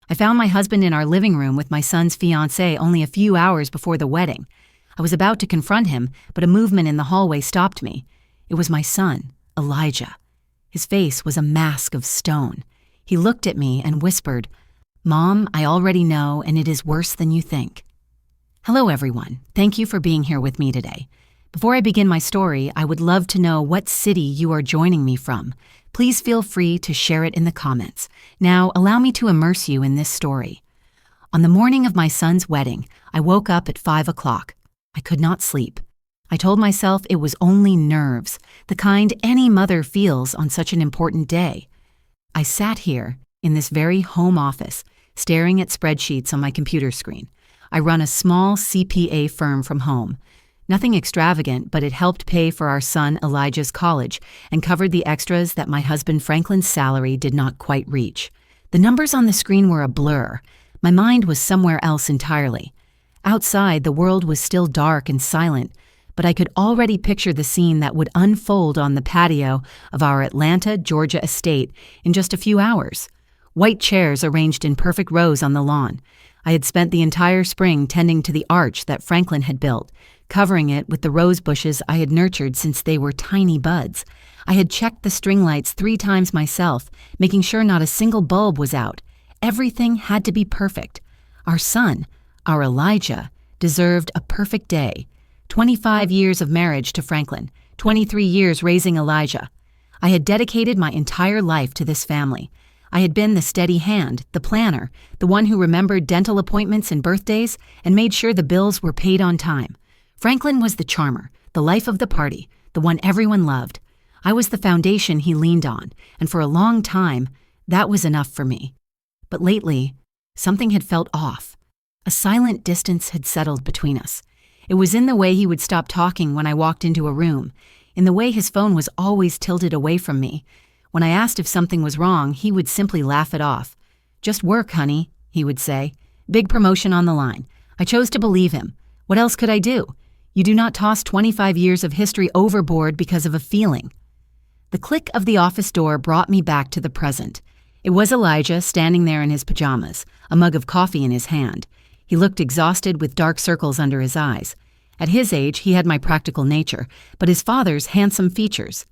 I found my husband in our living room with my son's fiancée only a few hours before the wedding. I was about to confront him, but a movement in the hallway stopped me. It was my son, Elijah. His face was a mask of stone. He looked at me and whispered, "Mom, I already know, and it is worse than you think." Hello, everyone. Thank you for being here with me today. Before I begin my story, I would love to know what city you are joining me from. Please feel free to share it in the comments. Now, allow me to immerse you in this story. On the morning of my son's wedding, I woke up at 5 o'clock. I could not sleep. I told myself it was only nerves, the kind any mother feels on such an important day. I sat here, in this very home office, staring at spreadsheets on my computer screen. I run a small CPA firm from home. Nothing extravagant, but it helped pay for our son Elijah's college and covered the extras that my husband Franklin's salary did not quite reach. The numbers on the screen were a blur. My mind was somewhere else entirely. Outside, the world was still dark and silent, but I could already picture the scene that would unfold on the patio of our Atlanta, Georgia estate in just a few hours. White chairs arranged in perfect rows on the lawn. I had spent the entire spring tending to the arch that Franklin had built, covering it with the rose bushes I had nurtured since they were tiny buds. I had checked the string lights 3 times myself, making sure not a single bulb was out. Everything had to be perfect. Our son, our Elijah, deserved a perfect day. 25 years of marriage to Franklin, 23 years raising Elijah. I had dedicated my entire life to this family. I had been the steady hand, the planner, the one who remembered dental appointments and birthdays and made sure the bills were paid on time. Franklin was the charmer, the life of the party, the one everyone loved. I was the foundation he leaned on, and for a long time, that was enough for me. But lately, something had felt off. A silent distance had settled between us. It was in the way he would stop talking when I walked into a room, in the way his phone was always tilted away from me. When I asked if something was wrong, he would simply laugh it off. "Just work, honey," he would say. "Big promotion on the line." I chose to believe him. What else could I do? You do not toss 25 years of history overboard because of a feeling. The click of the office door brought me back to the present. It was Elijah standing there in his pajamas, a mug of coffee in his hand. He looked exhausted with dark circles under his eyes. At his age, he had my practical nature, but his father's handsome features.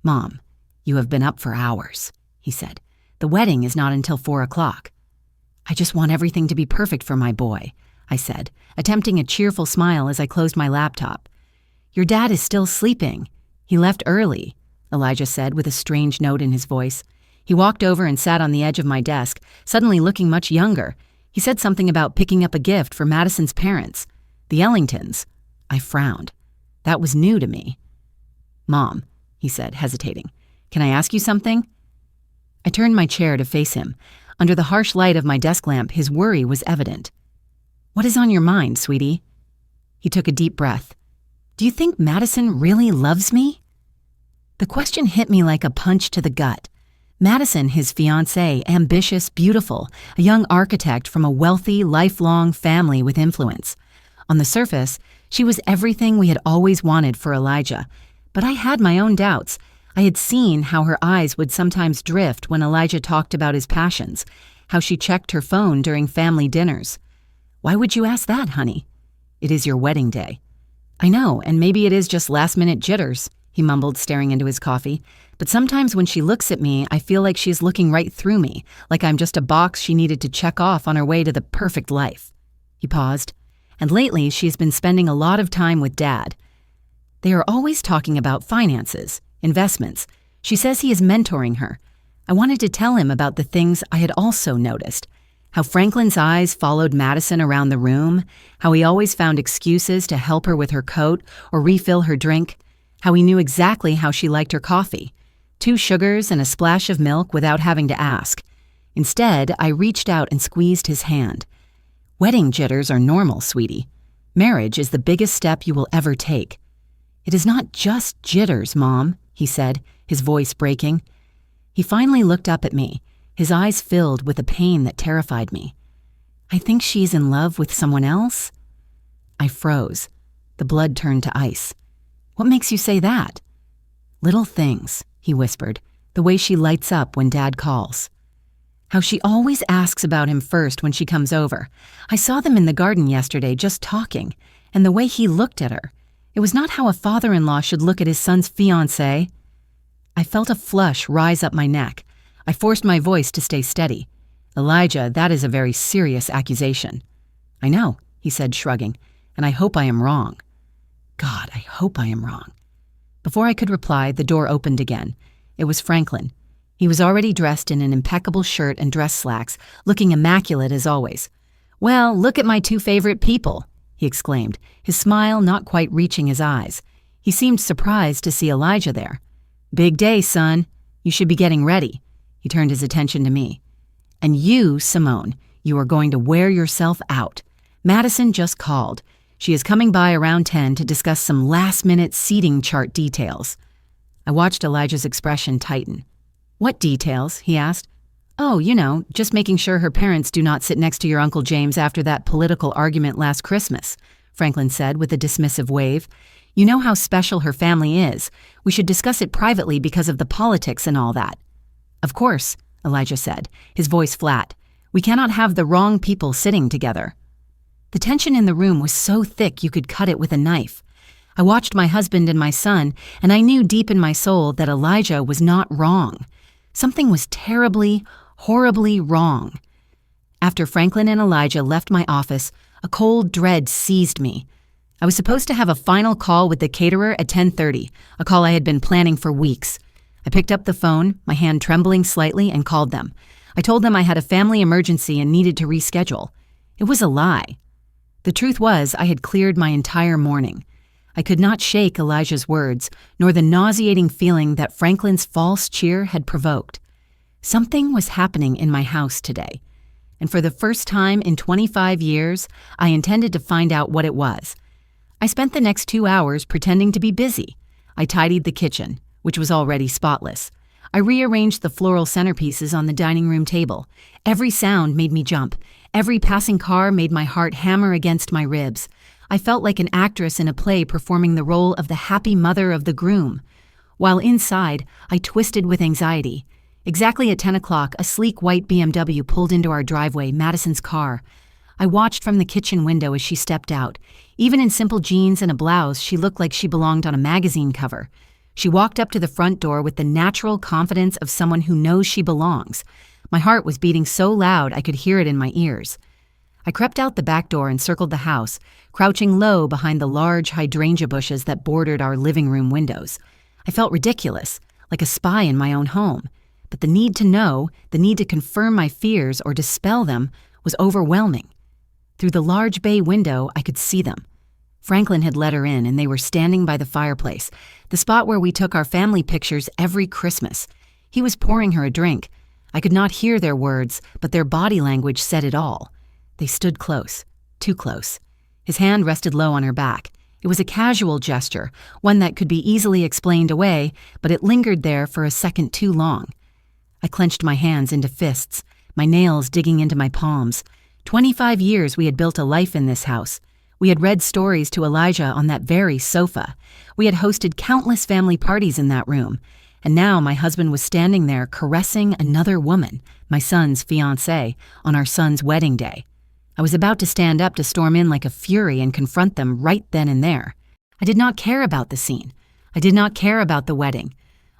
"Mom, you have been up for hours," he said. "The wedding is not until 4 o'clock. "I just want everything to be perfect for my boy," I said, attempting a cheerful smile as I closed my laptop. "Your dad is still sleeping. He left early," Elijah said with a strange note in his voice. He walked over and sat on the edge of my desk, suddenly looking much younger. He said something about picking up a gift for Madison's parents, the Ellingtons. I frowned. That was new to me. "Mom," he said, hesitating, "can I ask you something?" I turned my chair to face him. Under the harsh light of my desk lamp, his worry was evident. "What is on your mind, sweetie?" He took a deep breath. "Do you think Madison really loves me?" The question hit me like a punch to the gut. Madison, his fiancée, ambitious, beautiful, a young architect from a wealthy, lifelong family with influence. On the surface, she was everything we had always wanted for Elijah, but I had my own doubts. I had seen how her eyes would sometimes drift when Elijah talked about his passions, how she checked her phone during family dinners. "Why would you ask that, honey?" "It is your wedding day." "I know, and maybe it is just last-minute jitters," he mumbled, staring into his coffee. "But sometimes when she looks at me, I feel like she is looking right through me, like I'm just a box she needed to check off on her way to the perfect life." He paused. "And lately, she's been spending a lot of time with Dad. They are always talking about finances, investments. She says he is mentoring her. I wanted to tell him about the things I had also noticed. How Franklin's eyes followed Madison around the room, how he always found excuses to help her with her coat or refill her drink, how he knew exactly how she liked her coffee. 2 sugars and a splash of milk without having to ask. Instead, I reached out and squeezed his hand. "Wedding jitters are normal, sweetie. Marriage is the biggest step you will ever take." "It is not just jitters, Mom," he said, his voice breaking. He finally looked up at me, his eyes filled with a pain that terrified me. "I think she's in love with someone else?" I froze. The blood turned to ice. "What makes you say that?" "Little things," he whispered, "the way she lights up when Dad calls." How she always asks about him first when she comes over. I saw them in the garden yesterday just talking, and the way he looked at her. It was not how a father-in-law should look at his son's fiancée. I felt a flush rise up my neck. I forced my voice to stay steady. Elijah, that is a very serious accusation. I know, he said, shrugging, and I hope I am wrong. God, I hope I am wrong. Before I could reply, the door opened again. It was Franklin. He was already dressed in an impeccable shirt and dress slacks, looking immaculate as always. "Well, look at my two favorite people," he exclaimed, his smile not quite reaching his eyes. He seemed surprised to see Elijah there. "Big day, son. You should be getting ready." He turned his attention to me. "And you, Simone, you are going to wear yourself out. Madison just called. She is coming by around 10 to discuss some last-minute seating chart details." I watched Elijah's expression tighten. "What details?" he asked. "Oh, just making sure her parents do not sit next to your Uncle James after that political argument last Christmas," Franklin said with a dismissive wave. "You know how special her family is. We should discuss it privately because of the politics and all that." "Of course," Elijah said, his voice flat. "We cannot have the wrong people sitting together." The tension in the room was so thick you could cut it with a knife. I watched my husband and my son, and I knew deep in my soul that Elijah was not wrong. Something was terribly, horribly wrong. After Franklin and Elijah left my office, a cold dread seized me. I was supposed to have a final call with the caterer at 10:30, a call I had been planning for weeks. I picked up the phone, my hand trembling slightly, and called them. I told them I had a family emergency and needed to reschedule. It was a lie. The truth was, I had cleared my entire morning. I could not shake Elijah's words, nor the nauseating feeling that Franklin's false cheer had provoked. Something was happening in my house today, and for the first time in 25 years, I intended to find out what it was. I spent the next 2 hours pretending to be busy. I tidied the kitchen, which was already spotless. I rearranged the floral centerpieces on the dining room table. Every sound made me jump. Every passing car made my heart hammer against my ribs. I felt like an actress in a play performing the role of the happy mother of the groom. While inside, I twisted with anxiety. Exactly at 10 o'clock, a sleek white BMW pulled into our driveway, Madison's car. I watched from the kitchen window as she stepped out. Even in simple jeans and a blouse, she looked like she belonged on a magazine cover. She walked up to the front door with the natural confidence of someone who knows she belongs. My heart was beating so loud I could hear it in my ears. I crept out the back door and circled the house, crouching low behind the large hydrangea bushes that bordered our living room windows. I felt ridiculous, like a spy in my own home. But the need to know, the need to confirm my fears or dispel them, was overwhelming. Through the large bay window, I could see them. Franklin had let her in, and they were standing by the fireplace, the spot where we took our family pictures every Christmas. He was pouring her a drink. I could not hear their words, but their body language said it all. They stood close, too close. His hand rested low on her back. It was a casual gesture, one that could be easily explained away, but it lingered there for a second too long. I clenched my hands into fists, my nails digging into my palms. 25 years we had built a life in this house. We had read stories to Elijah on that very sofa. We had hosted countless family parties in that room. And now my husband was standing there caressing another woman, my son's fiancée, on our son's wedding day. I was about to stand up to storm in like a fury and confront them right then and there. I did not care about the scene. I did not care about the wedding.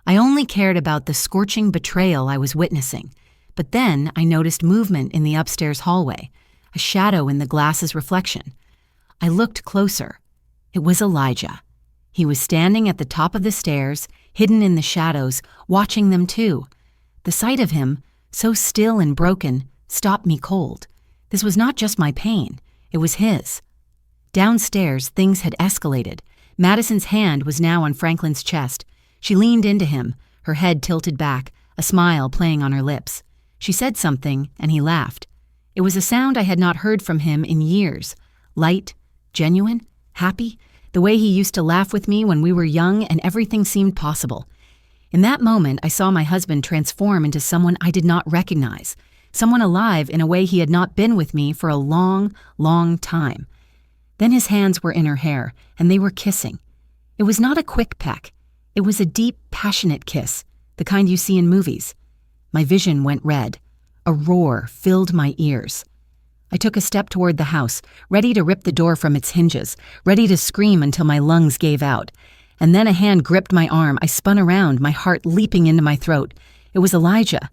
I only cared about the scorching betrayal I was witnessing. But then I noticed movement in the upstairs hallway, a shadow in the glass's reflection. I looked closer. It was Elijah. He was standing at the top of the stairs, hidden in the shadows, watching them too. The sight of him, so still and broken, stopped me cold. This was not just my pain, it was his. Downstairs, things had escalated. Madison's hand was now on Franklin's chest. She leaned into him, her head tilted back, a smile playing on her lips. She said something, and he laughed. It was a sound I had not heard from him in years. Light, genuine, happy, the way he used to laugh with me when we were young and everything seemed possible. In that moment, I saw my husband transform into someone I did not recognize, someone alive in a way he had not been with me for a long, long time. Then his hands were in her hair, and they were kissing. It was not a quick peck. It was a deep, passionate kiss, the kind you see in movies. My vision went red. A roar filled my ears. I took a step toward the house, ready to rip the door from its hinges, ready to scream until my lungs gave out. And then a hand gripped my arm. I spun around, my heart leaping into my throat. It was Elijah.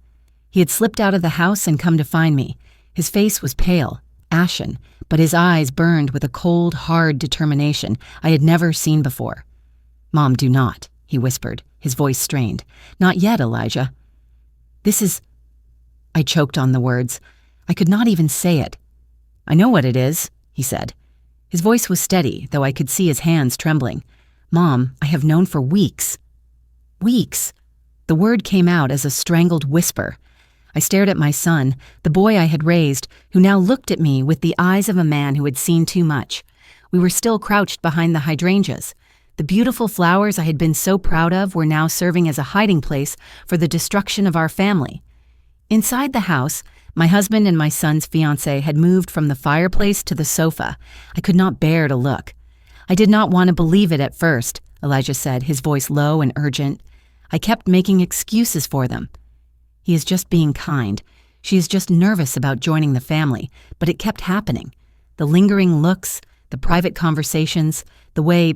He had slipped out of the house and come to find me. His face was pale, ashen, but his eyes burned with a cold, hard determination I had never seen before. "Mom, do not," he whispered, his voice strained. "Not yet, Elijah." "This is—" I choked on the words. I could not even say it. "I know what it is," he said. His voice was steady, though I could see his hands trembling. "Mom, I have known for weeks." Weeks. The word came out as a strangled whisper. I stared at my son, the boy I had raised, who now looked at me with the eyes of a man who had seen too much. We were still crouched behind the hydrangeas. The beautiful flowers I had been so proud of were now serving as a hiding place for the destruction of our family. Inside the house, my husband and my son's fiancée had moved from the fireplace to the sofa. I could not bear to look. "I did not want to believe it at first," Elijah said, his voice low and urgent. "I kept making excuses for them. He is just being kind. She is just nervous about joining the family, but it kept happening. The lingering looks, the private conversations, the way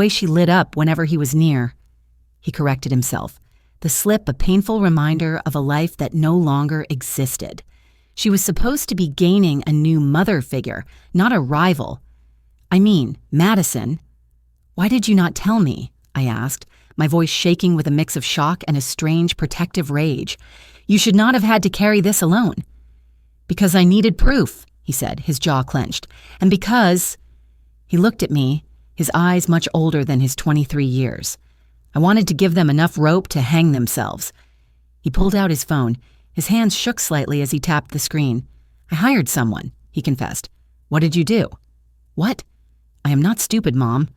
she lit up whenever he was near." He corrected himself. The slip a painful reminder of a life that no longer existed. She was supposed to be gaining a new mother figure, not a rival. "I mean, Madison." "Why did you not tell me?" I asked, my voice shaking with a mix of shock and a strange protective rage. "You should not have had to carry this alone." "Because I needed proof," he said, his jaw clenched. "And because—" He looked at me, his eyes much older than his 23 years. "I wanted to give them enough rope to hang themselves." He pulled out his phone. His hands shook slightly as he tapped the screen. "I hired someone," he confessed. "What did you do?" "What?" "I am not stupid, Mom."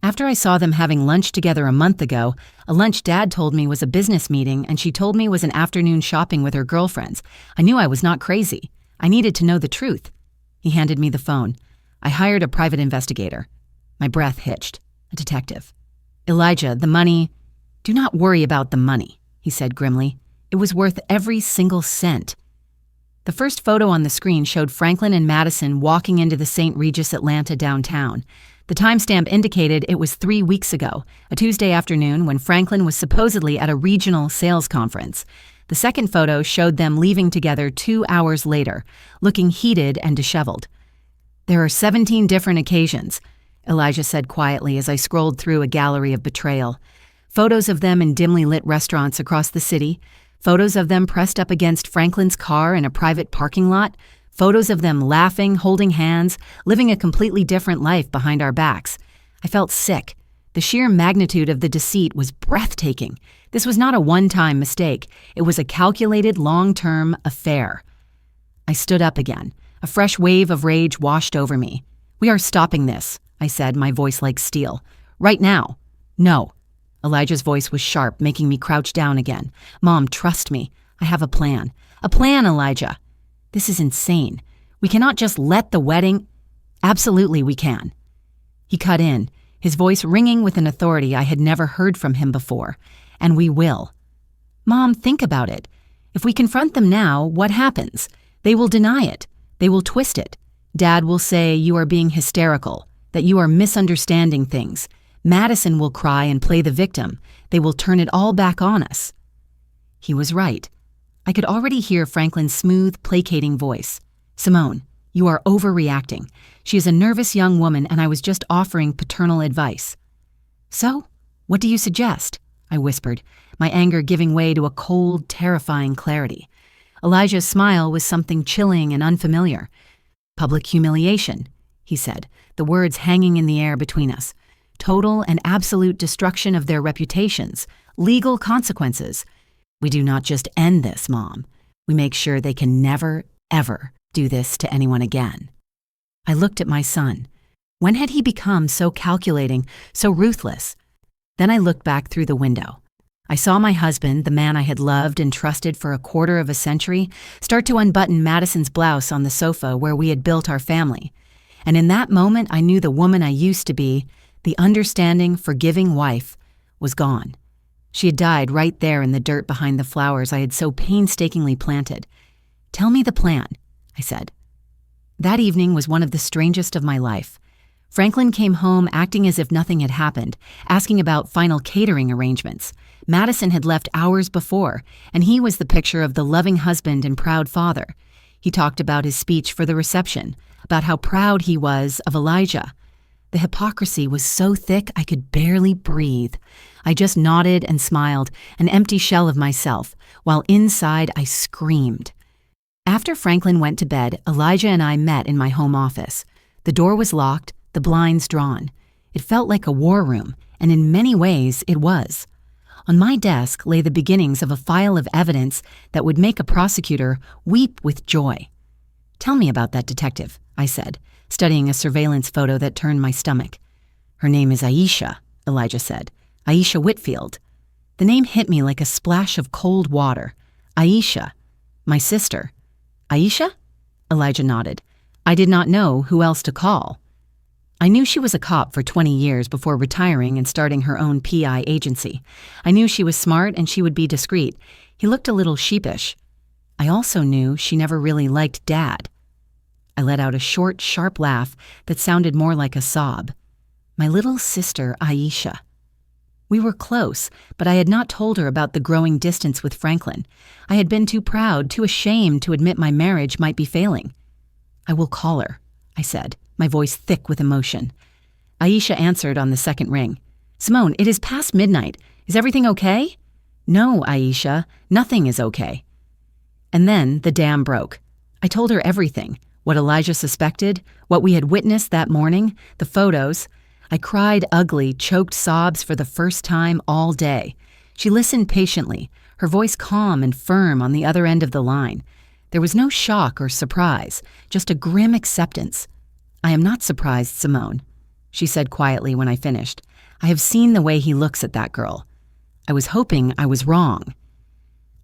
After I saw them having lunch together a month ago, a lunch Dad told me was a business meeting and she told me was an afternoon shopping with her girlfriends, I knew I was not crazy. I needed to know the truth. He handed me the phone. "I hired a private investigator." My breath hitched. "A detective." "Elijah, the money—" "Do not worry about the money," he said grimly. "It was worth every single cent." The first photo on the screen showed Franklin and Madison walking into the St. Regis Atlanta downtown. The timestamp indicated it was 3 weeks ago, a Tuesday afternoon when Franklin was supposedly at a regional sales conference. The second photo showed them leaving together 2 hours later, looking heated and disheveled. "There are 17 different occasions," Elijah said quietly as I scrolled through a gallery of betrayal. Photos of them in dimly lit restaurants across the city, photos of them pressed up against Franklin's car in a private parking lot, photos of them laughing, holding hands, living a completely different life behind our backs. I felt sick. The sheer magnitude of the deceit was breathtaking. This was not a one-time mistake. It was a calculated, long-term affair. I stood up again. A fresh wave of rage washed over me. "We are stopping this," I said, my voice like steel. "Right now." "No." Elijah's voice was sharp, making me crouch down again. "Mom, trust me. I have a plan. A plan, Elijah." "This is insane. We cannot just let the wedding—" "Absolutely we can." He cut in, his voice ringing with an authority I had never heard from him before. "And we will." "Mom, think about it. If we confront them now, what happens? They will deny it. They will twist it. Dad will say you are being hysterical, that you are misunderstanding things. Madison will cry and play the victim. They will turn it all back on us." He was right. I could already hear Franklin's smooth, placating voice. "Simone, you are overreacting. She is a nervous young woman and I was just offering paternal advice." "So, what do you suggest?" I whispered, my anger giving way to a cold, terrifying clarity. Elijah's smile was something chilling and unfamiliar. "Public humiliation," he said, the words hanging in the air between us. "Total and absolute destruction of their reputations. Legal consequences. We do not just end this, Mom. We make sure they can never, ever do this to anyone again." I looked at my son. When had he become so calculating, so ruthless? Then I looked back through the window. I saw my husband, the man I had loved and trusted for a quarter of a century, start to unbutton Madison's blouse on the sofa where we had built our family. And in that moment, I knew the woman I used to be, the understanding, forgiving wife, was gone. She had died right there in the dirt behind the flowers I had so painstakingly planted. Tell me the plan, I said. That evening was one of the strangest of my life. Franklin came home acting as if nothing had happened, asking about final catering arrangements. Madison had left hours before, and he was the picture of the loving husband and proud father. He talked about his speech for the reception, about how proud he was of Elijah. The hypocrisy was so thick I could barely breathe. I just nodded and smiled, an empty shell of myself, while inside I screamed. After Franklin went to bed, Elijah and I met in my home office. The door was locked, the blinds drawn. It felt like a war room, and in many ways it was. On my desk lay the beginnings of a file of evidence that would make a prosecutor weep with joy. "Tell me about that detective," I said, studying a surveillance photo that turned my stomach. "Her name is Aisha," Elijah said. "Aisha Whitfield." The name hit me like a splash of cold water. Aisha. My sister. "Aisha?" Elijah nodded. I did not know who else to call. I knew she was a cop for 20 years before retiring and starting her own PI agency. I knew she was smart and she would be discreet. He looked a little sheepish. I also knew she never really liked Dad. I let out a short, sharp laugh that sounded more like a sob. My little sister, Aisha. We were close, but I had not told her about the growing distance with Franklin. I had been too proud, too ashamed to admit my marriage might be failing. "I will call her," I said, my voice thick with emotion. Aisha answered on the second ring. "Simone, it is past midnight. Is everything okay?" "No, Aisha, nothing is okay." And then the dam broke. I told her everything, what Elijah suspected, what we had witnessed that morning, the photos. I cried ugly, choked sobs for the first time all day. She listened patiently, her voice calm and firm on the other end of the line. There was no shock or surprise, just a grim acceptance. "I am not surprised, Simone," she said quietly when I finished. "I have seen the way he looks at that girl. I was hoping I was wrong."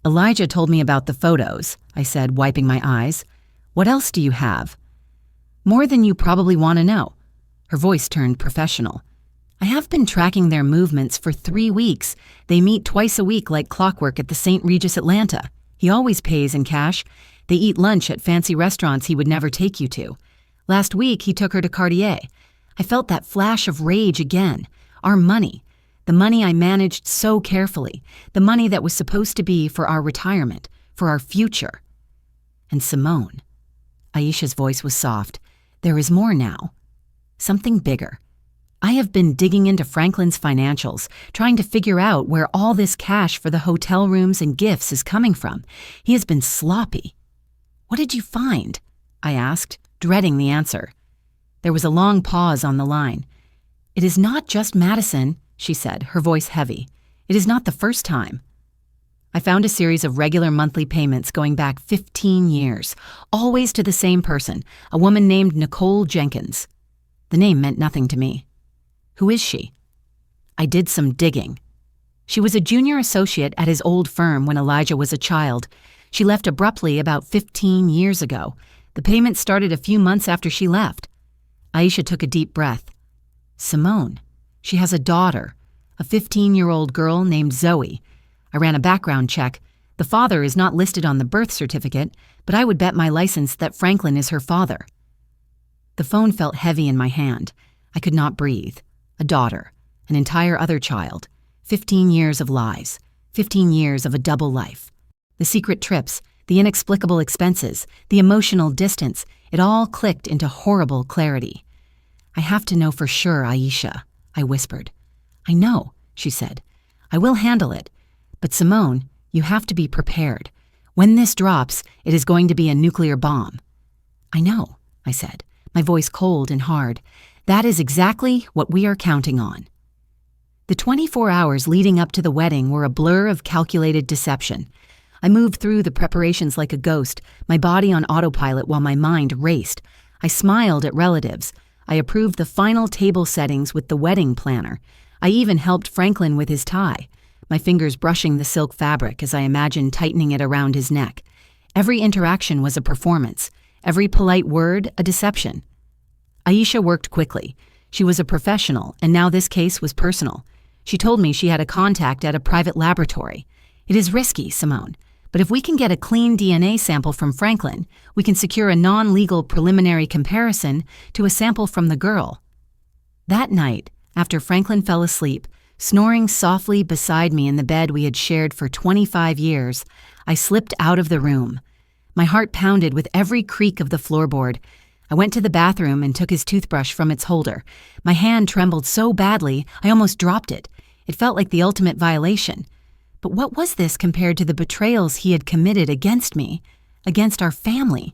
"Elijah told me about the photos," I said, wiping my eyes. "What else do you have?" "More than you probably want to know." Her voice turned professional. "I have been tracking their movements for 3 weeks. They meet twice a week like clockwork at the St. Regis Atlanta. He always pays in cash. They eat lunch at fancy restaurants he would never take you to. Last week, he took her to Cartier. I felt that flash of rage again. Our money. The money I managed so carefully. The money that was supposed to be for our retirement, for our future. And Simone." Aisha's voice was soft. "There is more now. Something bigger. I have been digging into Franklin's financials, trying to figure out where all this cash for the hotel rooms and gifts is coming from. He has been sloppy." "What did you find?" I asked, dreading the answer. There was a long pause on the line. "It is not just Madison," she said, her voice heavy. "It is not the first time." I found a series of regular monthly payments going back 15 years, always to the same person, a woman named Nicole Jenkins. The name meant nothing to me. "Who is she?" I did some digging. She was a junior associate at his old firm when Elijah was a child. She left abruptly about 15 years ago. The payment started a few months after she left. Aisha took a deep breath. "Simone, she has a daughter, a 15-year-old girl named Zoe. I ran a background check. The father is not listed on the birth certificate, but I would bet my license that Franklin is her father." The phone felt heavy in my hand. I could not breathe. A daughter, an entire other child, 15 years of lies, 15 years of a double life. The secret trips, the inexplicable expenses, the emotional distance, it all clicked into horrible clarity. "I have to know for sure, Aisha," I whispered. "I know," she said. "I will handle it. But Simone, you have to be prepared. When this drops, it is going to be a nuclear bomb." "I know," I said, my voice cold and hard. "That is exactly what we are counting on." The 24 hours leading up to the wedding were a blur of calculated deception. I moved through the preparations like a ghost, my body on autopilot while my mind raced. I smiled at relatives. I approved the final table settings with the wedding planner. I even helped Franklin with his tie, my fingers brushing the silk fabric as I imagined tightening it around his neck. Every interaction was a performance, every polite word a deception. Aisha worked quickly. She was a professional, and now this case was personal. She told me she had a contact at a private laboratory. "It is risky, Simone, But if we can get a clean DNA sample from Franklin, we can secure a non-legal preliminary comparison to a sample from the girl. That night, after Franklin fell asleep, snoring softly beside me in the bed we had shared for 25 years, I slipped out of the room. My heart pounded with every creak of the floorboard. I went to the bathroom and took his toothbrush from its holder. My hand trembled so badly, I almost dropped it. It felt like the ultimate violation. But what was this compared to the betrayals he had committed against me, against our family?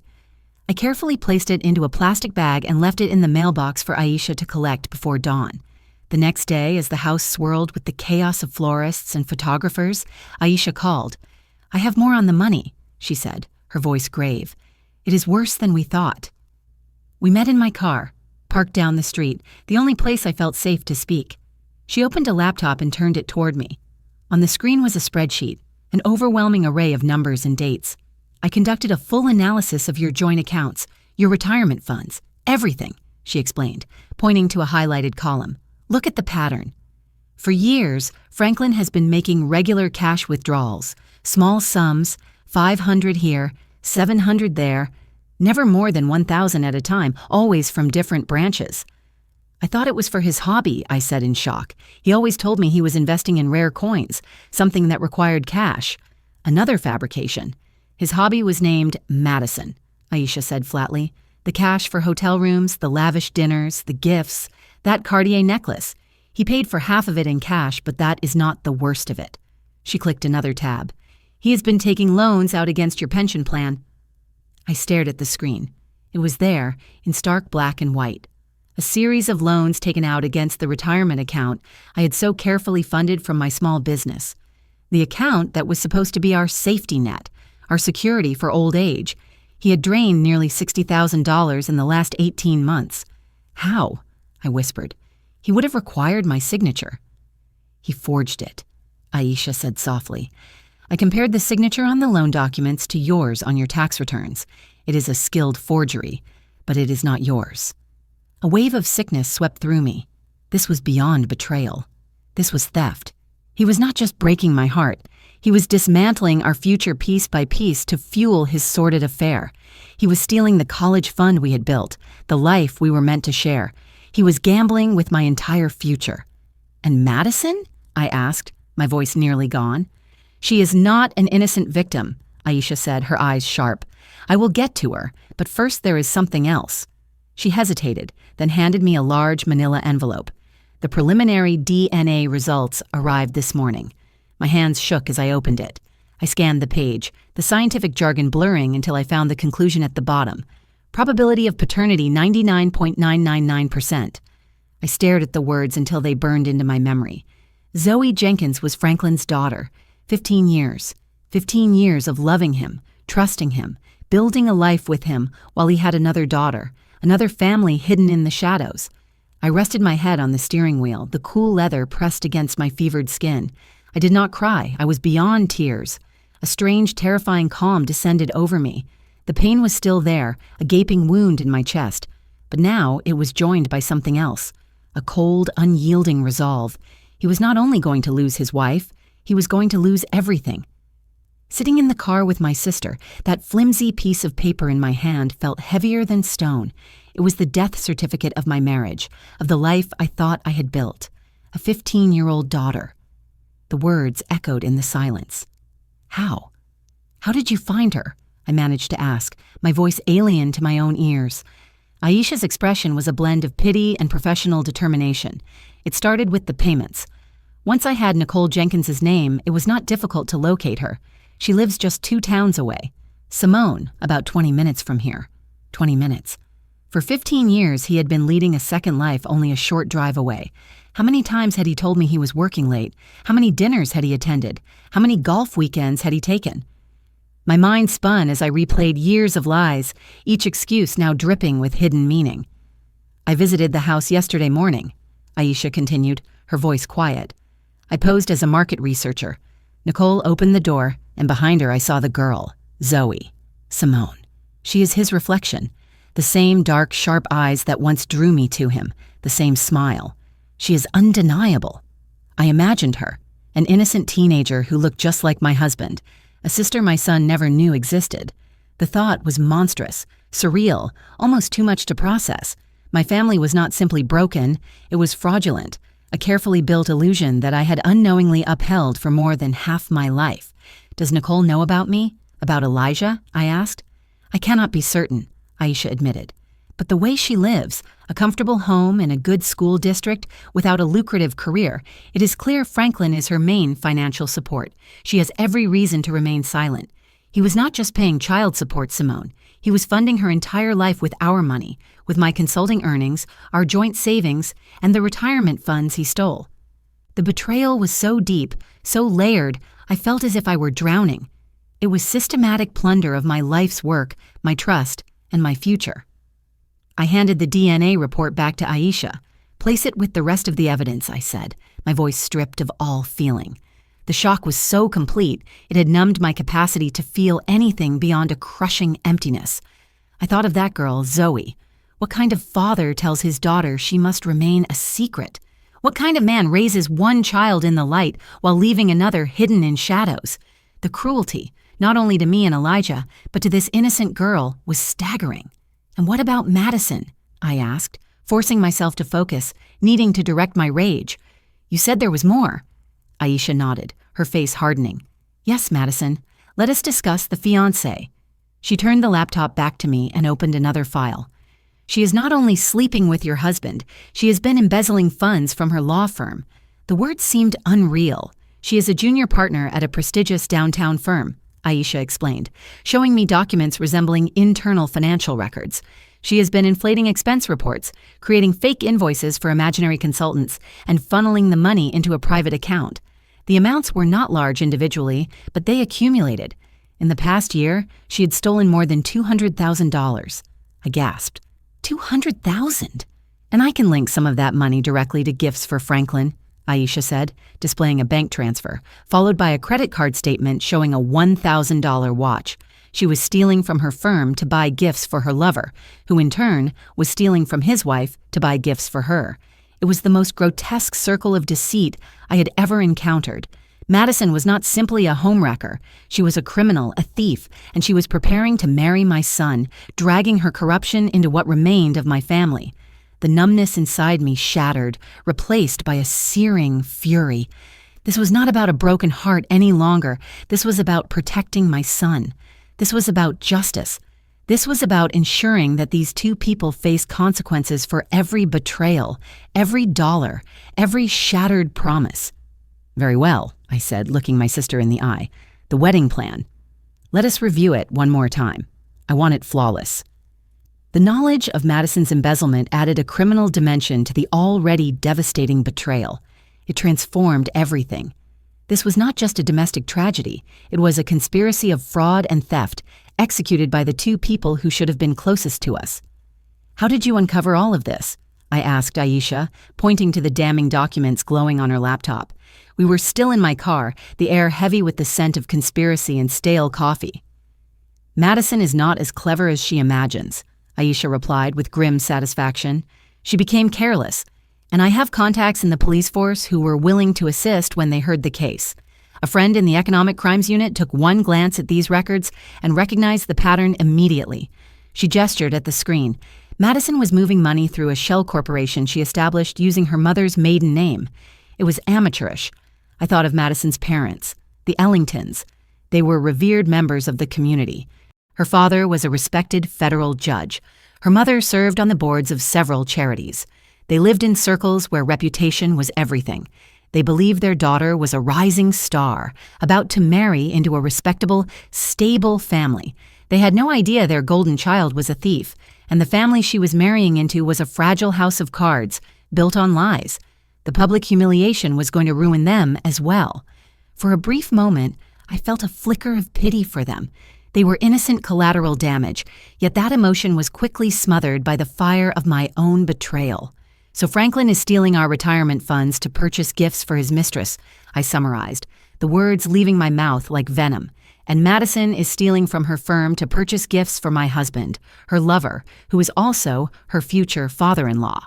I carefully placed it into a plastic bag and left it in the mailbox for Aisha to collect before dawn. The next day, as the house swirled with the chaos of florists and photographers, Aisha called. "I have more on the money," she said, her voice grave. "It is worse than we thought." We met in my car, parked down the street, the only place I felt safe to speak. She opened a laptop and turned it toward me. On the screen was a spreadsheet, an overwhelming array of numbers and dates. "I conducted a full analysis of your joint accounts, your retirement funds, everything," she explained, pointing to a highlighted column. "Look at the pattern. For years, Franklin has been making regular cash withdrawals, small sums, 500 here, 700 there, never more than 1,000 at a time, always from different branches." "I thought it was for his hobby," I said in shock. "He always told me he was investing in rare coins, something that required cash." Another fabrication. "His hobby was named Madison," Aisha said flatly. "The cash for hotel rooms, the lavish dinners, the gifts, that Cartier necklace. He paid for half of it in cash, but that is not the worst of it." She clicked another tab. "He has been taking loans out against your pension plan." I stared at the screen. It was there, in stark black and white. A series of loans taken out against the retirement account I had so carefully funded from my small business. The account that was supposed to be our safety net, our security for old age. He had drained nearly $60,000 in the last 18 months. "How?" I whispered. "He would have required my signature." "He forged it," Aisha said softly. "I compared the signature on the loan documents to yours on your tax returns. It is a skilled forgery, but it is not yours." A wave of sickness swept through me. This was beyond betrayal. This was theft. He was not just breaking my heart. He was dismantling our future piece by piece to fuel his sordid affair. He was stealing the college fund we had built, the life we were meant to share. He was gambling with my entire future. "And Madison?" I asked, my voice nearly gone. "She is not an innocent victim," Aisha said, her eyes sharp. "I will get to her, but first there is something else." She hesitated, then handed me a large manila envelope. The preliminary DNA results arrived this morning. My hands shook as I opened it. I scanned the page, the scientific jargon blurring until I found the conclusion at the bottom. Probability of paternity 99.999%. I stared at the words until they burned into my memory. Zoe Jenkins was Franklin's daughter. 15 years. 15 years of loving him, trusting him, building a life with him while he had another daughter, another family hidden in the shadows. I rested my head on the steering wheel, the cool leather pressed against my fevered skin. I did not cry. I was beyond tears. A strange, terrifying calm descended over me. The pain was still there, a gaping wound in my chest. But now it was joined by something else, a cold, unyielding resolve. He was not only going to lose his wife, he was going to lose everything. Sitting in the car with my sister, that flimsy piece of paper in my hand felt heavier than stone. It was the death certificate of my marriage, of the life I thought I had built. A 15-year-old daughter. The words echoed in the silence. "How? How did you find her?" I managed to ask, my voice alien to my own ears. Aisha's expression was a blend of pity and professional determination. It started with the payments. Once I had Nicole Jenkins's name, it was not difficult to locate her. She lives just 2 towns away. Simone, about 20 minutes from here. 20 minutes. For 15 years, he had been leading a second life only a short drive away. How many times had he told me he was working late? How many dinners had he attended? How many golf weekends had he taken? My mind spun as I replayed years of lies, each excuse now dripping with hidden meaning. "I visited the house yesterday morning," Aisha continued, her voice quiet. "I posed as a market researcher. Nicole opened the door, and behind her I saw the girl, Zoe, Simone. She is his reflection. The same dark, sharp eyes that once drew me to him, the same smile. She is undeniable. I imagined her, an innocent teenager who looked just like my husband, a sister my son never knew existed. The thought was monstrous, surreal, almost too much to process. My family was not simply broken, it was fraudulent, a carefully built illusion that I had unknowingly upheld for more than half my life. Does Nicole know about me? About Elijah? I asked. I cannot be certain, Aisha admitted. But the way she lives, a comfortable home in a good school district without a lucrative career, it is clear Franklin is her main financial support. She has every reason to remain silent. He was not just paying child support, Simone. He was funding her entire life with our money, with my consulting earnings, our joint savings, and the retirement funds he stole. The betrayal was so deep, so layered, I felt as if I were drowning. It was systematic plunder of my life's work, my trust, and my future. I handed the DNA report back to Aisha. Place it with the rest of the evidence, I said, my voice stripped of all feeling. The shock was so complete, it had numbed my capacity to feel anything beyond a crushing emptiness. I thought of that girl, Zoe. What kind of father tells his daughter she must remain a secret? What kind of man raises one child in the light while leaving another hidden in shadows? The cruelty, not only to me and Elijah, but to this innocent girl, was staggering. And what about Madison? I asked, forcing myself to focus, needing to direct my rage. You said there was more. Aisha nodded, her face hardening. Yes, Madison. Let us discuss the fiancé. She turned the laptop back to me and opened another file. She is not only sleeping with your husband, she has been embezzling funds from her law firm. The words seemed unreal. She is a junior partner at a prestigious downtown firm, Aisha explained, showing me documents resembling internal financial records. She has been inflating expense reports, creating fake invoices for imaginary consultants, and funneling the money into a private account. The amounts were not large individually, but they accumulated. In the past year, she had stolen more than $200,000. I gasped. $200,000? And I can link some of that money directly to gifts for Franklin, Aisha said, displaying a bank transfer, followed by a credit card statement showing a $1,000 watch. She was stealing from her firm to buy gifts for her lover, who in turn was stealing from his wife to buy gifts for her. It was the most grotesque circle of deceit I had ever encountered. Madison was not simply a homewrecker. She was a criminal, a thief, and she was preparing to marry my son, dragging her corruption into what remained of my family. The numbness inside me shattered, replaced by a searing fury. This was not about a broken heart any longer. This was about protecting my son. This was about justice. This was about ensuring that these two people face consequences for every betrayal, every dollar, every shattered promise. Very well, I said, looking my sister in the eye. The wedding plan. Let us review it one more time. I want it flawless. The knowledge of Madison's embezzlement added a criminal dimension to the already devastating betrayal. It transformed everything. This was not just a domestic tragedy. It was a conspiracy of fraud and theft, executed by the two people who should have been closest to us. How did you uncover all of this? I asked Aisha, pointing to the damning documents glowing on her laptop. We were still in my car, the air heavy with the scent of conspiracy and stale coffee. Madison is not as clever as she imagines, Aisha replied with grim satisfaction. She became careless, and I have contacts in the police force who were willing to assist when they heard the case. A friend in the Economic Crimes Unit took one glance at these records and recognized the pattern immediately. She gestured at the screen. Madison was moving money through a shell corporation she established using her mother's maiden name. It was amateurish. I thought of Madison's parents, the Ellingtons. They were revered members of the community. Her father was a respected federal judge. Her mother served on the boards of several charities. They lived in circles where reputation was everything. They believed their daughter was a rising star, about to marry into a respectable, stable family. They had no idea their golden child was a thief, and the family she was marrying into was a fragile house of cards, built on lies. The public humiliation was going to ruin them as well. For a brief moment, I felt a flicker of pity for them. They were innocent collateral damage, yet that emotion was quickly smothered by the fire of my own betrayal. So Franklin is stealing our retirement funds to purchase gifts for his mistress, I summarized, the words leaving my mouth like venom. And Madison is stealing from her firm to purchase gifts for my husband, her lover, who is also her future father-in-law.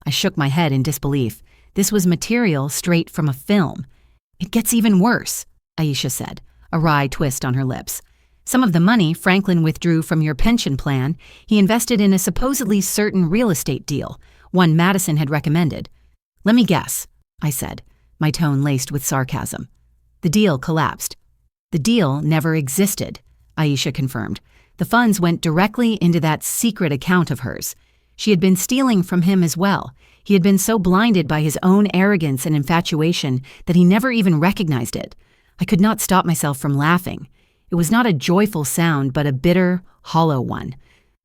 I shook my head in disbelief. This was material straight from a film. It gets even worse, Aisha said. a wry twist on her lips. Some of the money Franklin withdrew from your pension plan, he invested in a supposedly certain real estate deal, one Madison had recommended. Let me guess, I said, my tone laced with sarcasm. The deal collapsed. The deal never existed, Aisha confirmed. The funds went directly into that secret account of hers. She had been stealing from him as well. He had been so blinded by his own arrogance and infatuation that he never even recognized it. I could not stop myself from laughing. It was not a joyful sound, but a bitter, hollow one.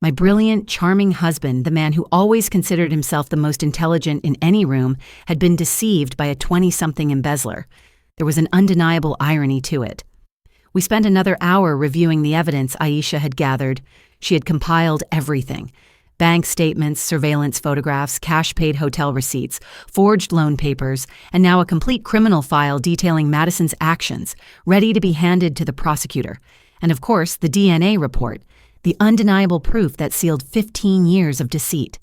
My brilliant, charming husband, the man who always considered himself the most intelligent in any room, had been deceived by a 20-something embezzler. There was an undeniable irony to it. We spent another hour reviewing the evidence Aisha had gathered. She had compiled everything. Bank statements, surveillance photographs, cash-paid hotel receipts, forged loan papers, and now a complete criminal file detailing Madison's actions, ready to be handed to the prosecutor. And of course, the DNA report, the undeniable proof that sealed 15 years of deceit.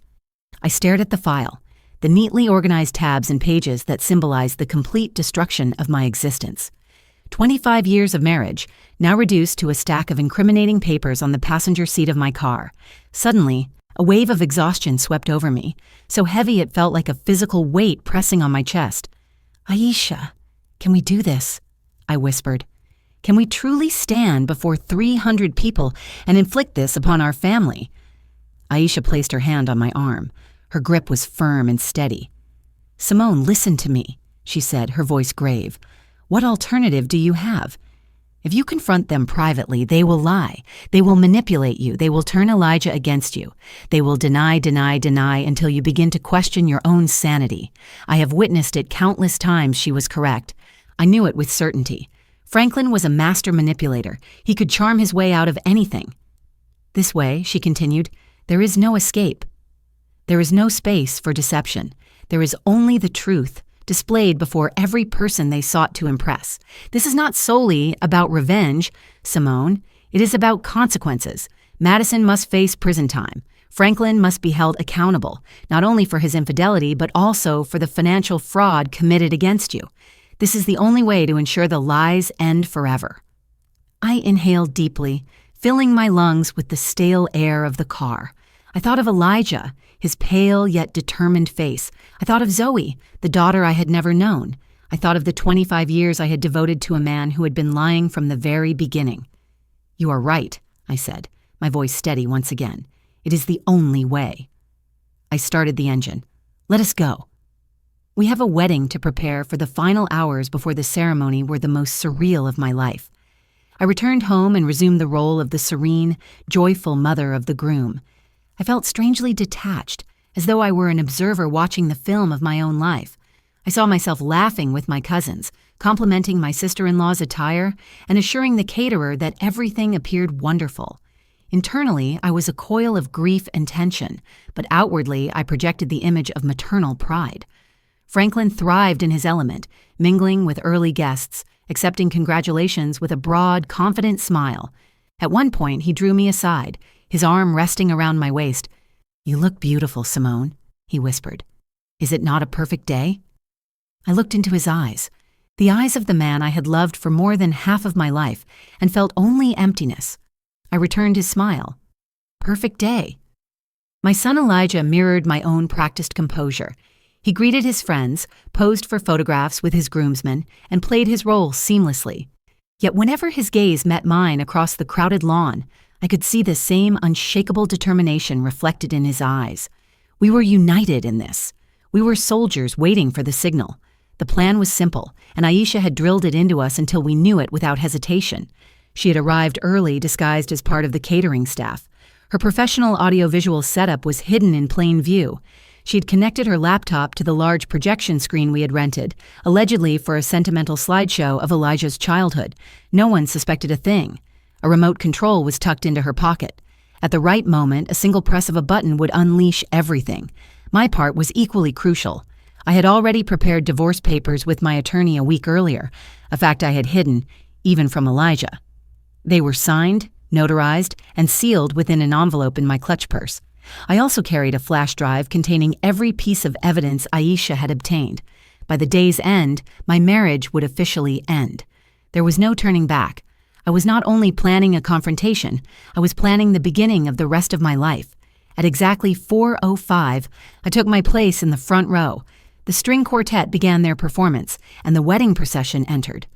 I stared at the file, the neatly organized tabs and pages that symbolized the complete destruction of my existence. 25 years of marriage, now reduced to a stack of incriminating papers on the passenger seat of my car. Suddenly, a wave of exhaustion swept over me, so heavy it felt like a physical weight pressing on my chest. Aisha, can we do this? I whispered. Can we truly stand before 300 people and inflict this upon our family? Aisha placed her hand on my arm. Her grip was firm and steady. Simone, listen to me, she said, her voice grave. What alternative do you have? If you confront them privately, they will lie. They will manipulate you. They will turn Elijah against you. They will deny until you begin to question your own sanity. I have witnessed it countless times. She was correct. I knew it with certainty. Franklin was a master manipulator. He could charm his way out of anything. This way, she continued, there is no escape. There is no space for deception. There is only the truth, displayed before every person they sought to impress. This is not solely about revenge, Simone. It is about consequences. Madison must face prison time. Franklin must be held accountable, not only for his infidelity, but also for the financial fraud committed against you. This is the only way to ensure the lies end forever. I inhaled deeply, filling my lungs with the stale air of the car. I thought of Elijah, his pale yet determined face. I thought of Zoe, the daughter I had never known. I thought of the 25 years I had devoted to a man who had been lying from the very beginning. You are right, I said, my voice steady once again. It is the only way. I started the engine. Let us go. We have a wedding to prepare for. The final hours before the ceremony were the most surreal of my life. I returned home and resumed the role of the serene, joyful mother of the groom. I felt strangely detached, as though I were an observer watching the film of my own life. I saw myself laughing with my cousins, complimenting my sister-in-law's attire, and assuring the caterer that everything appeared wonderful. Internally, I was a coil of grief and tension, but outwardly I projected the image of maternal pride. Franklin thrived in his element, mingling with early guests, accepting congratulations with a broad, confident smile. At one point, he drew me aside, his arm resting around my waist. You look beautiful, Simone, he whispered. Is it not a perfect day? I looked into his eyes, the eyes of the man I had loved for more than half of my life, and felt only emptiness. I returned his smile. Perfect day. My son Elijah mirrored my own practiced composure. He greeted his friends, posed for photographs with his groomsmen, and played his role seamlessly. Yet whenever his gaze met mine across the crowded lawn, I could see the same unshakable determination reflected in his eyes. We were united in this. We were soldiers waiting for the signal. The plan was simple, and Aisha had drilled it into us until we knew it without hesitation. She had arrived early, disguised as part of the catering staff. Her professional audiovisual setup was hidden in plain view. She had connected her laptop to the large projection screen we had rented, allegedly for a sentimental slideshow of Elijah's childhood. No one suspected a thing. A remote control was tucked into her pocket. At the right moment, a single press of a button would unleash everything. My part was equally crucial. I had already prepared divorce papers with my attorney a week earlier, a fact I had hidden, even from Elijah. They were signed, notarized, and sealed within an envelope in my clutch purse. I also carried a flash drive containing every piece of evidence Aisha had obtained. By the day's end, my marriage would officially end. There was no turning back. I was not only planning a confrontation, I was planning the beginning of the rest of my life. At exactly 4:05, I took my place in the front row. The string quartet began their performance, and the wedding procession entered.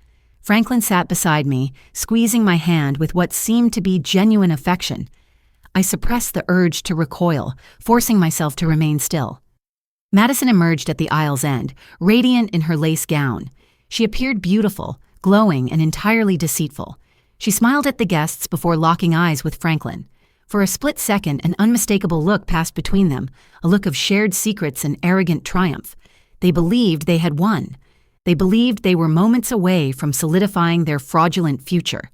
Franklin sat beside me, squeezing my hand with what seemed to be genuine affection. I suppressed the urge to recoil, forcing myself to remain still. Madison emerged at the aisle's end, radiant in her lace gown. She appeared beautiful, glowing, and entirely deceitful. She smiled at the guests before locking eyes with Franklin. For a split second, an unmistakable look passed between them, a look of shared secrets and arrogant triumph. They believed they had won. They believed they were moments away from solidifying their fraudulent future.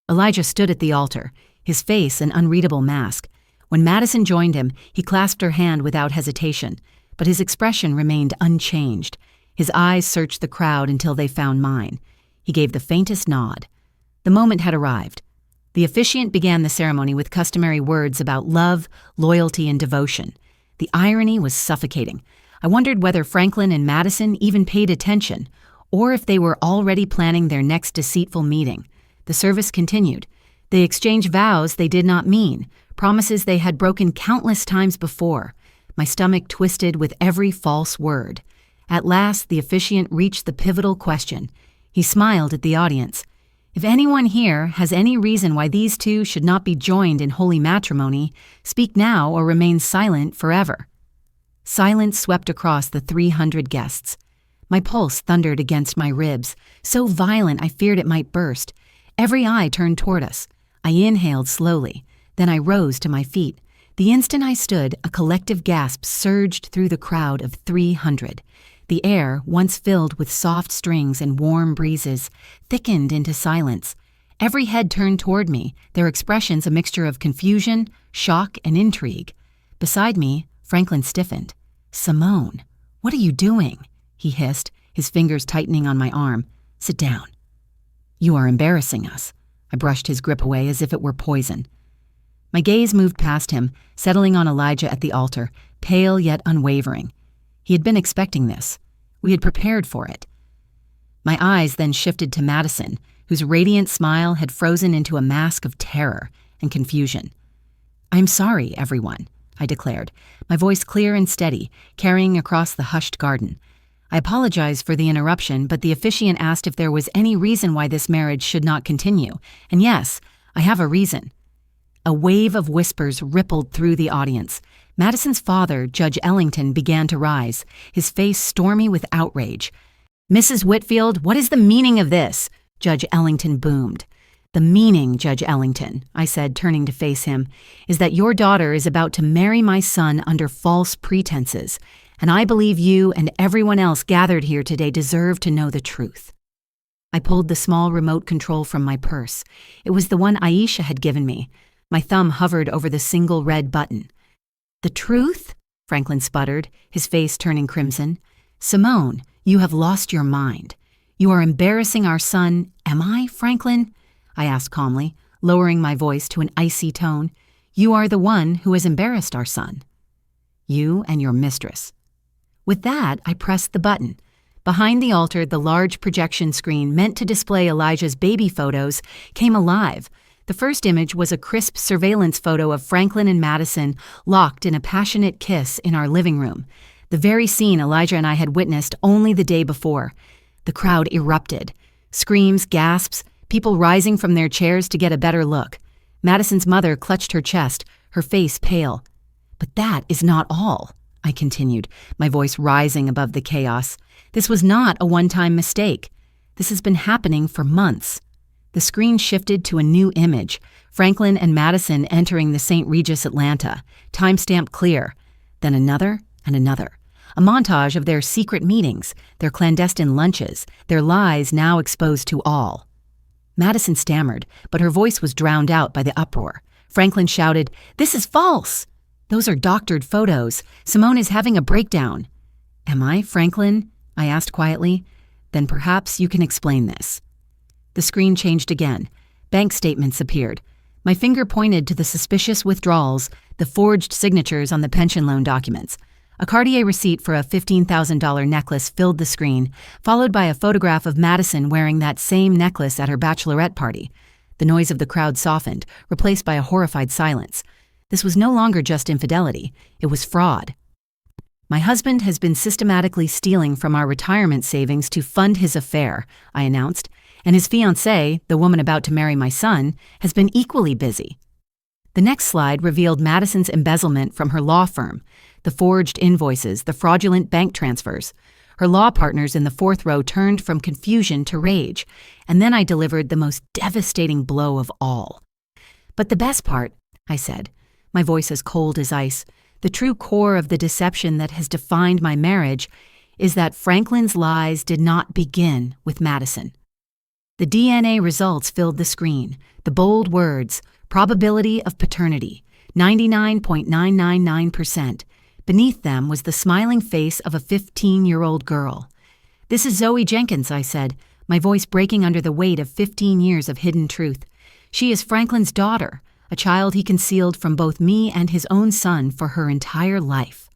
Elijah stood at the altar, his face an unreadable mask. When Madison joined him, he clasped her hand without hesitation, but his expression remained unchanged. His eyes searched the crowd until they found mine. He gave the faintest nod. The moment had arrived. The officiant began the ceremony with customary words about love, loyalty, and devotion. The irony was suffocating. I wondered whether Franklin and Madison even paid attention, or if they were already planning their next deceitful meeting. The service continued. They exchanged vows they did not mean, promises they had broken countless times before. My stomach twisted with every false word. At last, the officiant reached the pivotal question. He smiled at the audience. If anyone here has any reason why these two should not be joined in holy matrimony, speak now or remain silent forever. Silence swept across the 300 guests. My pulse thundered against my ribs, so violent I feared it might burst. Every eye turned toward us. I inhaled slowly. Then I rose to my feet. The instant I stood, a collective gasp surged through the crowd of 300. The air, once filled with soft strings and warm breezes, thickened into silence. Every head turned toward me, their expressions a mixture of confusion, shock, and intrigue. Beside me, Franklin stiffened. "Simone, what are you doing?" he hissed, his fingers tightening on my arm. "Sit down." "You are embarrassing us." I brushed his grip away as if it were poison. My gaze moved past him, settling on Elijah at the altar, pale yet unwavering. He had been expecting this. We had prepared for it. My eyes then shifted to Madison, whose radiant smile had frozen into a mask of terror and confusion. "I'm sorry, everyone," I declared, my voice clear and steady, carrying across the hushed garden. I apologized for the interruption, but the officiant asked if there was any reason why this marriage should not continue. And yes, I have a reason. A wave of whispers rippled through the audience. Madison's father, Judge Ellington, began to rise, his face stormy with outrage. "Mrs. Whitfield, what is the meaning of this?" Judge Ellington boomed. "The meaning, Judge Ellington," I said, turning to face him, "is that your daughter is about to marry my son under false pretenses, and I believe you and everyone else gathered here today deserve to know the truth." I pulled the small remote control from my purse. It was the one Aisha had given me. My thumb hovered over the single red button. "The truth?" Franklin sputtered, his face turning crimson. "Simone, you have lost your mind. You are embarrassing our son." "Am I, Franklin?" I asked calmly, lowering my voice to an icy tone. "You are the one who has embarrassed our son. You and your mistress." With that, I pressed the button. Behind the altar, the large projection screen meant to display Elijah's baby photos came alive. The first image was a crisp surveillance photo of Franklin and Madison locked in a passionate kiss in our living room, the very scene Elijah and I had witnessed only the day before. The crowd erupted. Screams, gasps, people rising from their chairs to get a better look. Madison's mother clutched her chest, her face pale. "But that is not all," I continued, my voice rising above the chaos. "This was not a one-time mistake. This has been happening for months." The screen shifted to a new image, Franklin and Madison entering the St. Regis Atlanta, timestamp clear. Then another and another. A montage of their secret meetings, their clandestine lunches, their lies now exposed to all. Madison stammered, but her voice was drowned out by the uproar. Franklin shouted, "This is false! Those are doctored photos. Simone is having a breakdown." "Am I, Franklin?" I asked quietly. "Then perhaps you can explain this." The screen changed again. Bank statements appeared. My finger pointed to the suspicious withdrawals, the forged signatures on the pension loan documents. A Cartier receipt for a $15,000 necklace filled the screen, followed by a photograph of Madison wearing that same necklace at her bachelorette party. The noise of the crowd softened, replaced by a horrified silence. This was no longer just infidelity, it was fraud. "My husband has been systematically stealing from our retirement savings to fund his affair," I announced, "and his fiancée, the woman about to marry my son, has been equally busy." The next slide revealed Madison's embezzlement from her law firm, the forged invoices, the fraudulent bank transfers. Her law partners in the fourth row turned from confusion to rage, and then I delivered the most devastating blow of all. "But the best part," I said, my voice as cold as ice, "the true core of the deception that has defined my marriage is that Franklin's lies did not begin with Madison." The DNA results filled the screen, the bold words, "probability of paternity, 99.999%. Beneath them was the smiling face of a 15-year-old girl. "This is Zoe Jenkins," I said, my voice breaking under the weight of 15 years of hidden truth. "She is Franklin's daughter, a child he concealed from both me and his own son for her entire life."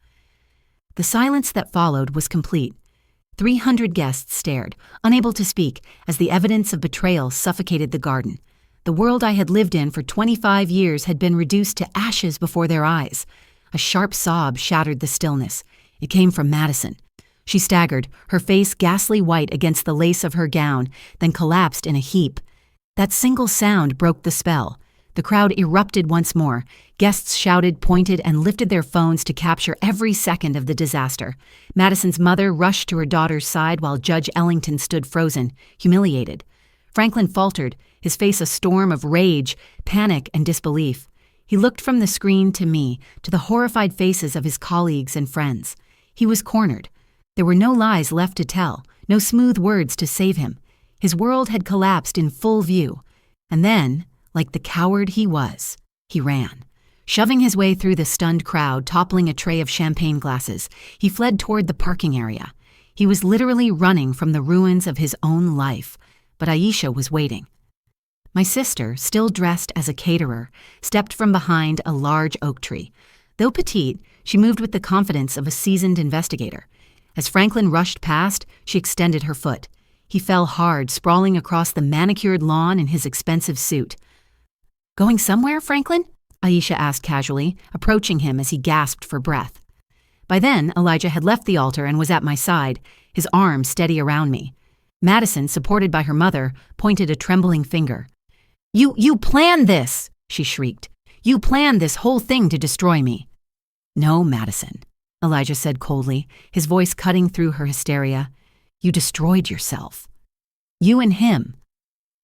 The silence that followed was complete. 300 guests stared, unable to speak, as the evidence of betrayal suffocated the garden. The world I had lived in for 25 years had been reduced to ashes before their eyes. A sharp sob shattered the stillness. It came from Madison. She staggered, her face ghastly white against the lace of her gown, then collapsed in a heap. That single sound broke the spell. The crowd erupted once more. Guests shouted, pointed, and lifted their phones to capture every second of the disaster. Madison's mother rushed to her daughter's side while Judge Ellington stood frozen, humiliated. Franklin faltered, his face a storm of rage, panic, and disbelief. He looked from the screen to me, to the horrified faces of his colleagues and friends. He was cornered. There were no lies left to tell, no smooth words to save him. His world had collapsed in full view. And then, like the coward he was, he ran. Shoving his way through the stunned crowd, toppling a tray of champagne glasses, he fled toward the parking area. He was literally running from the ruins of his own life. But Aisha was waiting. My sister, still dressed as a caterer, stepped from behind a large oak tree. Though petite, she moved with the confidence of a seasoned investigator. As Franklin rushed past, she extended her foot. He fell hard, sprawling across the manicured lawn in his expensive suit. "Going somewhere, Franklin?" Aisha asked casually, approaching him as he gasped for breath. By then, Elijah had left the altar and was at my side, his arm steady around me. Madison, supported by her mother, pointed a trembling finger. You planned this!" she shrieked. "You planned this whole thing to destroy me." "No, Madison," Elijah said coldly, his voice cutting through her hysteria. "You destroyed yourself. You and him."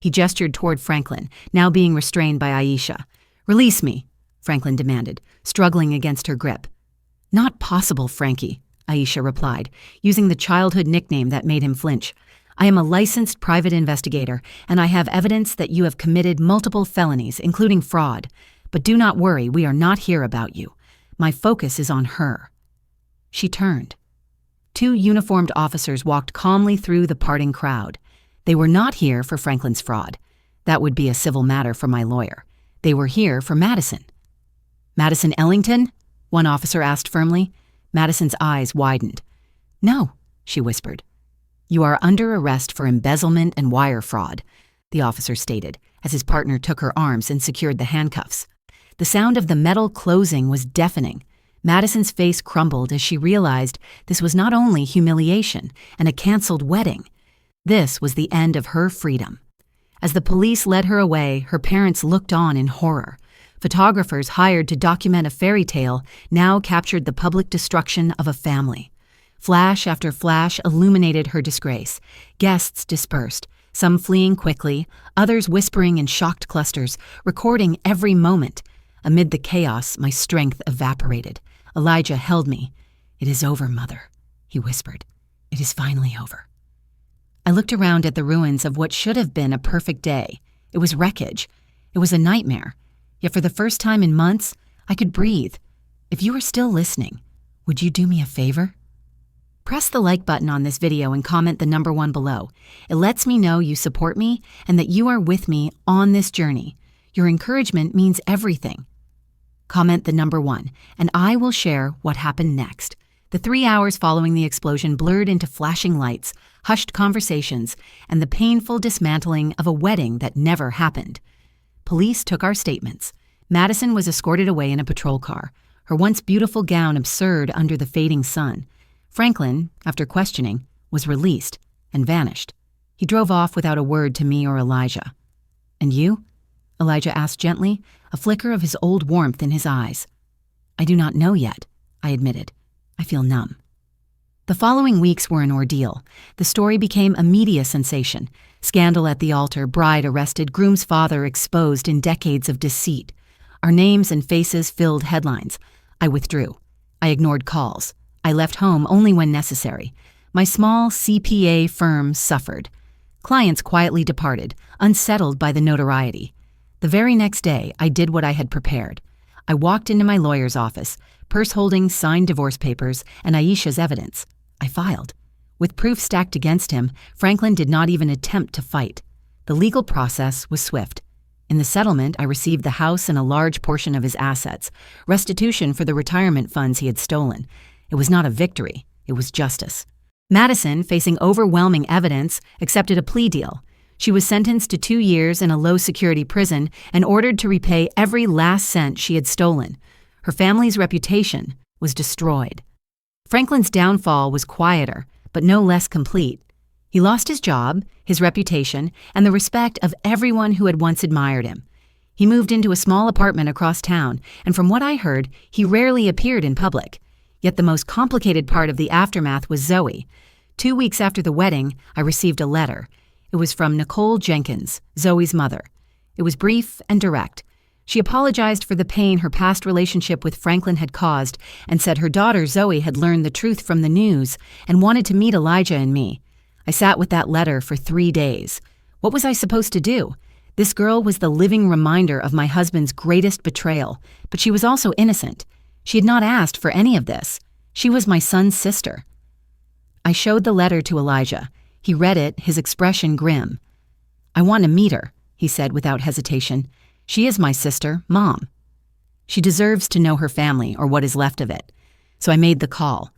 He gestured toward Franklin, now being restrained by Aisha. "Release me," Franklin demanded, struggling against her grip. "Not possible, Frankie," Aisha replied, using the childhood nickname that made him flinch. "I am a licensed private investigator, and I have evidence that you have committed multiple felonies, including fraud. But do not worry, we are not here about you. My focus is on her." She turned. 2 uniformed officers walked calmly through the parting crowd. They were not here for Franklin's fraud. That would be a civil matter for my lawyer. They were here for Madison. "Madison Ellington?" one officer asked firmly. Madison's eyes widened. "No," she whispered. "You are under arrest for embezzlement and wire fraud," the officer stated, as his partner took her arms and secured the handcuffs. The sound of the metal closing was deafening. Madison's face crumbled as she realized this was not only humiliation and a canceled wedding. This was the end of her freedom. As the police led her away, her parents looked on in horror. Photographers hired to document a fairy tale now captured the public destruction of a family. Flash after flash illuminated her disgrace. Guests dispersed, some fleeing quickly, others whispering in shocked clusters, recording every moment. Amid the chaos, my strength evaporated. Elijah held me. "It is over, Mother," he whispered. "It is finally over." I looked around at the ruins of what should have been a perfect day. It was wreckage. It was a nightmare. Yet for the first time in months, I could breathe. If you are still listening, would you do me a favor? Press the like button on this video and comment the number 1 below. It lets me know you support me and that you are with me on this journey. Your encouragement means everything. Comment the number 1, and I will share what happened next. The 3 hours following the explosion blurred into flashing lights, hushed conversations, and the painful dismantling of a wedding that never happened. police took our statements. Madison was escorted away in a patrol car, her once beautiful gown absurd under the fading sun. Franklin, after questioning, was released and vanished. He drove off without a word to me or Elijah. "And you?" Elijah asked gently, a flicker of his old warmth in his eyes. "I do not know yet," I admitted. "I feel numb." The following weeks were an ordeal. The story became a media sensation. Scandal at the altar, bride arrested, groom's father exposed in decades of deceit. Our names and faces filled headlines. I withdrew. I ignored calls. I left home only when necessary. My small CPA firm suffered. Clients quietly departed, unsettled by the notoriety. The very next day, I did what I had prepared. I walked into my lawyer's office, purse holding signed divorce papers and Aisha's evidence. I filed. With proof stacked against him, Franklin did not even attempt to fight. The legal process was swift. In the settlement, I received the house and a large portion of his assets, restitution for the retirement funds he had stolen. It was not a victory, it was justice. Madison, facing overwhelming evidence, accepted a plea deal. She was sentenced to 2 years in a low-security prison and ordered to repay every last cent she had stolen. Her family's reputation was destroyed. Franklin's downfall was quieter, but no less complete. He lost his job, his reputation, and the respect of everyone who had once admired him. He moved into a small apartment across town, and from what I heard, he rarely appeared in public. Yet the most complicated part of the aftermath was Zoe. 2 weeks after the wedding, I received a letter. It was from Nicole Jenkins, Zoe's mother. It was brief and direct. She apologized for the pain her past relationship with Franklin had caused and said her daughter Zoe had learned the truth from the news and wanted to meet Elijah and me. I sat with that letter for 3 days. What was I supposed to do? This girl was the living reminder of my husband's greatest betrayal, but she was also innocent. She had not asked for any of this. She was my son's sister. I showed the letter to Elijah. He read it, his expression grim. "I want to meet her," he said without hesitation. "She is my sister, Mom. She deserves to know her family, or what is left of it." So I made the call.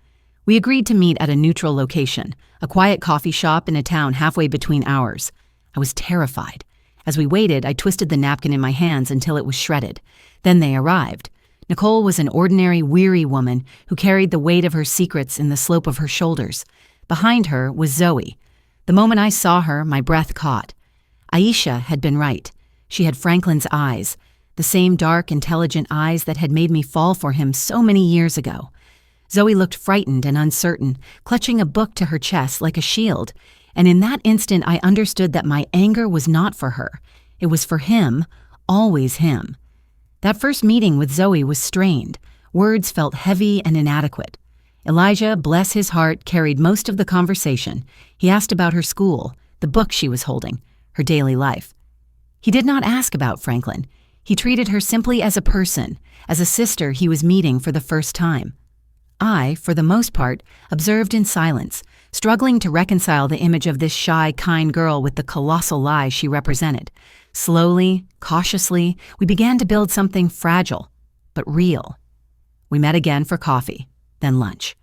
We agreed to meet at a neutral location, a quiet coffee shop in a town halfway between ours. I was terrified. As we waited, I twisted the napkin in my hands until it was shredded. Then they arrived. Nicole was an ordinary, weary woman who carried the weight of her secrets in the slope of her shoulders. Behind her was Zoe. The moment I saw her, my breath caught. Aisha had been right. She had Franklin's eyes, the same dark, intelligent eyes that had made me fall for him so many years ago. Zoe looked frightened and uncertain, clutching a book to her chest like a shield, and in that instant I understood that my anger was not for her. It was for him, always him. That first meeting with Zoe was strained. Words felt heavy and inadequate. Elijah, bless his heart, carried most of the conversation. He asked about her school, the book she was holding, her daily life. He did not ask about Franklin. He treated her simply as a person, as a sister he was meeting for the first time. I, for the most part, observed in silence, struggling to reconcile the image of this shy, kind girl with the colossal lie she represented. Slowly, cautiously, we began to build something fragile, but real. We met again for coffee, then lunch.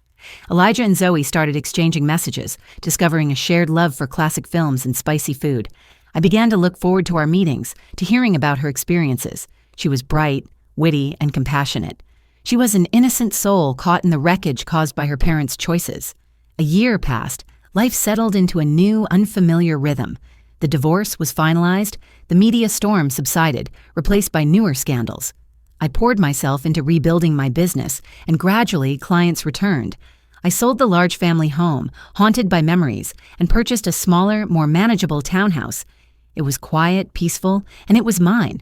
Elijah and Zoe started exchanging messages, discovering a shared love for classic films and spicy food. I began to look forward to our meetings, to hearing about her experiences. She was bright, witty, and compassionate. She was an innocent soul caught in the wreckage caused by her parents' choices. A year passed. Life settled into a new, unfamiliar rhythm. The divorce was finalized. The media storm subsided, replaced by newer scandals. I poured myself into rebuilding my business, and gradually clients returned. I sold the large family home, haunted by memories, and purchased a smaller, more manageable townhouse. It was quiet, peaceful, and it was mine.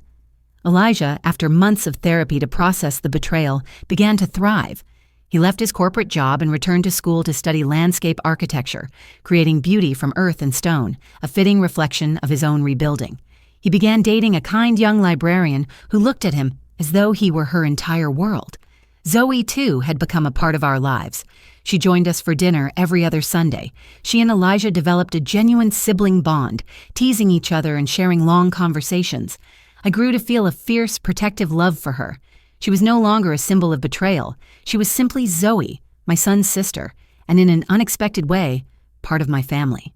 Elijah, after months of therapy to process the betrayal, began to thrive. He left his corporate job and returned to school to study landscape architecture, creating beauty from earth and stone, a fitting reflection of his own rebuilding. He began dating a kind young librarian who looked at him as though he were her entire world. Zoe, too, had become a part of our lives. She joined us for dinner every other Sunday. She and Elijah developed a genuine sibling bond, teasing each other and sharing long conversations. I grew to feel a fierce, protective love for her. She was no longer a symbol of betrayal. She was simply Zoe, my son's sister, and in an unexpected way, part of my family.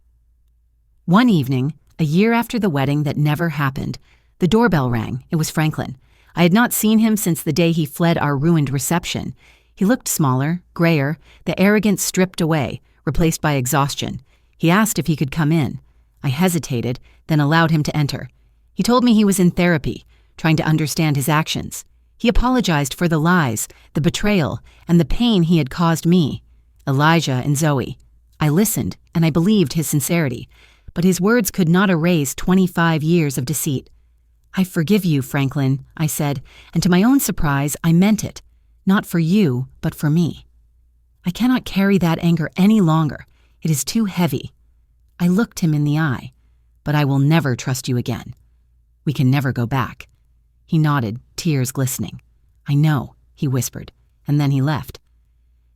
One evening, a year after the wedding that never happened, The doorbell rang. It was Franklin. I had not seen him since the day he fled our ruined reception. He looked smaller, grayer, the arrogance stripped away, replaced by exhaustion. He asked if he could come in. I hesitated, then allowed him to enter. He told me he was in therapy, trying to understand his actions. He apologized for the lies, the betrayal, and the pain he had caused me, Elijah and Zoe. I listened, and I believed his sincerity, but his words could not erase 25 years of deceit. "I forgive you, Franklin," I said, and to my own surprise, I meant it. Not for you, but for me. I cannot carry that anger any longer. It is too heavy. I looked him in the eye. But I will never trust you again. We can never go back. He nodded, tears glistening. "I know," he whispered, and then he left.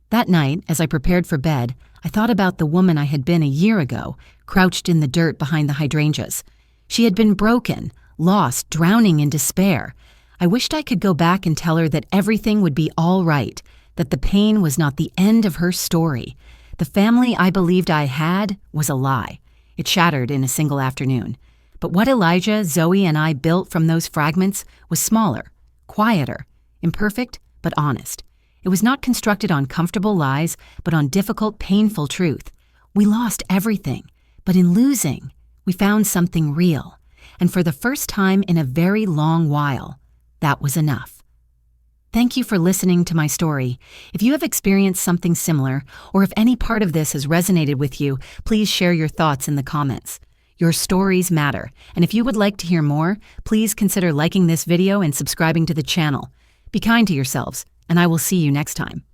That night, as I prepared for bed, I thought about the woman I had been a year ago, crouched in the dirt behind the hydrangeas. She had been broken, lost, drowning in despair. I wished I could go back and tell her that everything would be all right, that the pain was not the end of her story. The family I believed I had was a lie. It shattered in a single afternoon. But what Elijah, Zoe, and I built from those fragments was smaller, quieter, imperfect, but honest. It was not constructed on comfortable lies, but on difficult, painful truth. We lost everything, but in losing, we found something real. And for the first time in a very long while, that was enough. Thank you for listening to my story. If you have experienced something similar, or if any part of this has resonated with you, please share your thoughts in the comments. Your stories matter, and if you would like to hear more, please consider liking this video and subscribing to the channel. Be kind to yourselves, and I will see you next time.